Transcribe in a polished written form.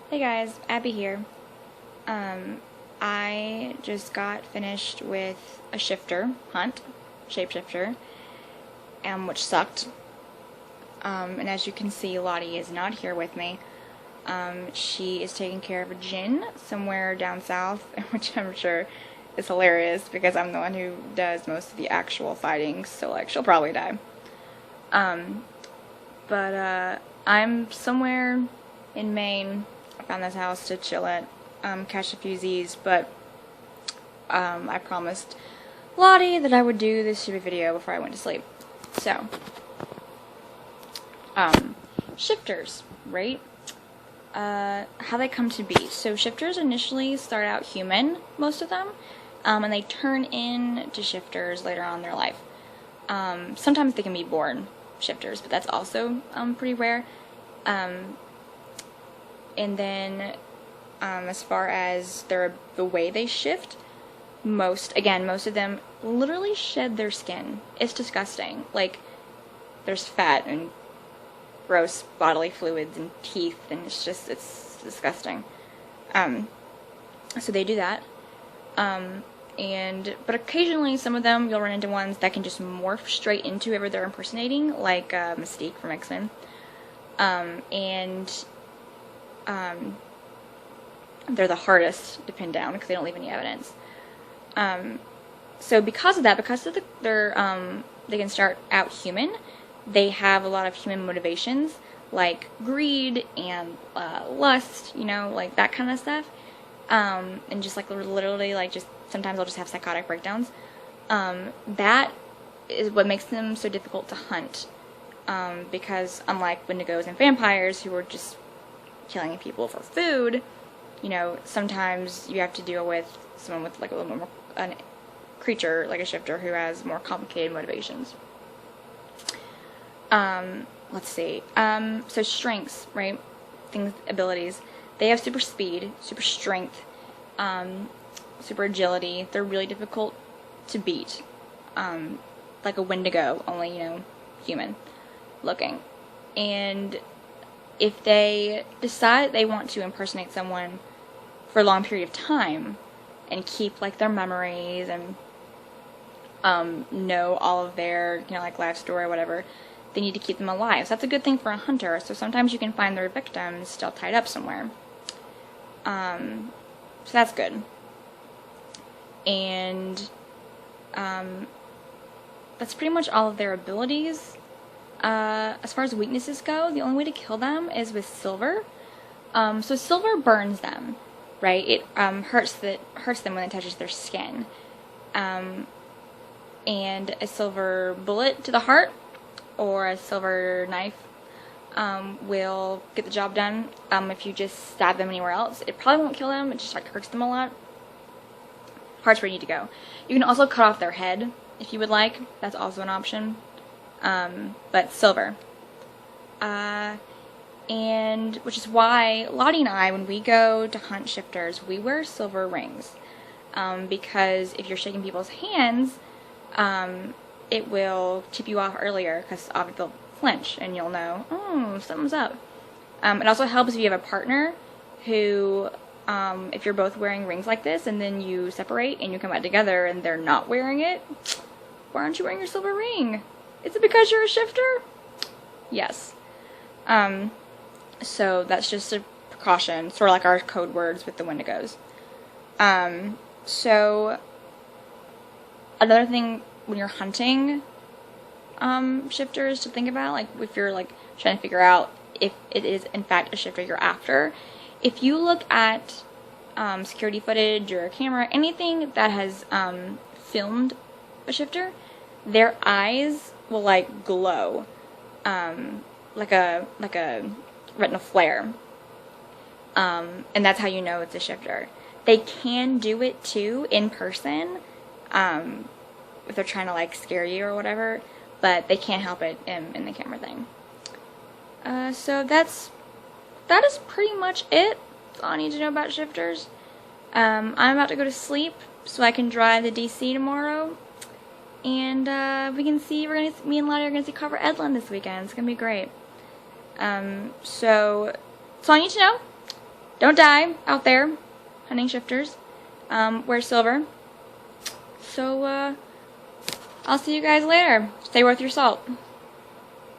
Hey guys, Abby here. I just got finished with a shifter hunt, shapeshifter, which sucked. And as you can see, Lottie is not here with me. She is taking care of a djinn somewhere down south, which I'm sure is hilarious because I'm the one who does most of the actual fighting, so like she'll probably die. But I'm somewhere in Maine. I found this house to chill at, catch a few Z's, but I promised Lottie that I would do this stupid video before I went to sleep. So, shifters, right? How they come to be. So shifters initially start out human, most of them, and they turn into shifters later on in their life. Sometimes they can be born shifters, but that's also pretty rare. And then as far as the way they shift, most of them literally shed their skin. It's disgusting. Like, there's fat and gross bodily fluids and teeth, and it's disgusting. So they do that. But occasionally some of them you'll run into ones that can just morph straight into whoever they're impersonating, like Mystique from X-Men. They're the hardest to pin down because they don't leave any evidence. So because of that, they can start out human. They have a lot of human motivations, like greed and lust, like that kind of stuff. And just like literally, like just sometimes they'll just have psychotic breakdowns. That is what makes them so difficult to hunt. Because unlike wendigos and vampires who are just killing people for food, sometimes you have to deal with someone with like a little more, a creature like a shifter who has more complicated motivations. Let's see. So strengths, right? Abilities. They have super speed, super strength, super agility. They're really difficult to beat. Like a wendigo, only, human looking. And if they decide they want to impersonate someone for a long period of time and keep like their memories and know all of their like life story or whatever, they need to keep them alive. So that's a good thing for a hunter. So sometimes you can find their victims still tied up somewhere. So that's good. And that's pretty much all of their abilities. As far as weaknesses go, the only way to kill them is with silver. So silver burns them, right? It hurts them when it touches their skin. And a silver bullet to the heart or a silver knife will get the job done. If you just stab them anywhere else, it probably won't kill them. It just like hurts them a lot. Heart's where you need to go. You can also cut off their head if you would like. That's also an option. But silver. And which is why Lottie and I, when we go to hunt shifters, we wear silver rings. Because if you're shaking people's hands, it will tip you off earlier because they'll flinch and you'll know, oh, something's up. It also helps if you have a partner who, if you're both wearing rings like this and then you separate and you come out together and they're not wearing it, why aren't you wearing your silver ring? Is it because you're a shifter? Yes. So that's just a precaution, sort of like our code words with the wendigos. So another thing when you're hunting shifters to think about, like if you're like trying to figure out if it is in fact a shifter you're after, if you look at security footage or a camera, anything that has filmed a shifter, their eyes will like glow like a retinal flare, and that's how you know it's a shifter. They can do it too in person if they're trying to like scare you or whatever, but they can't help it in the camera thing. So that is pretty much it. That's all I need to know about shifters. I'm about to go to sleep so I can drive to DC tomorrow. And we can see, me and Lottie are going to see Carver Edlund this weekend. It's going to be great. So that's all I need to know. don't die out there hunting shifters. Wear silver. So, I'll see you guys later. Stay worth your salt.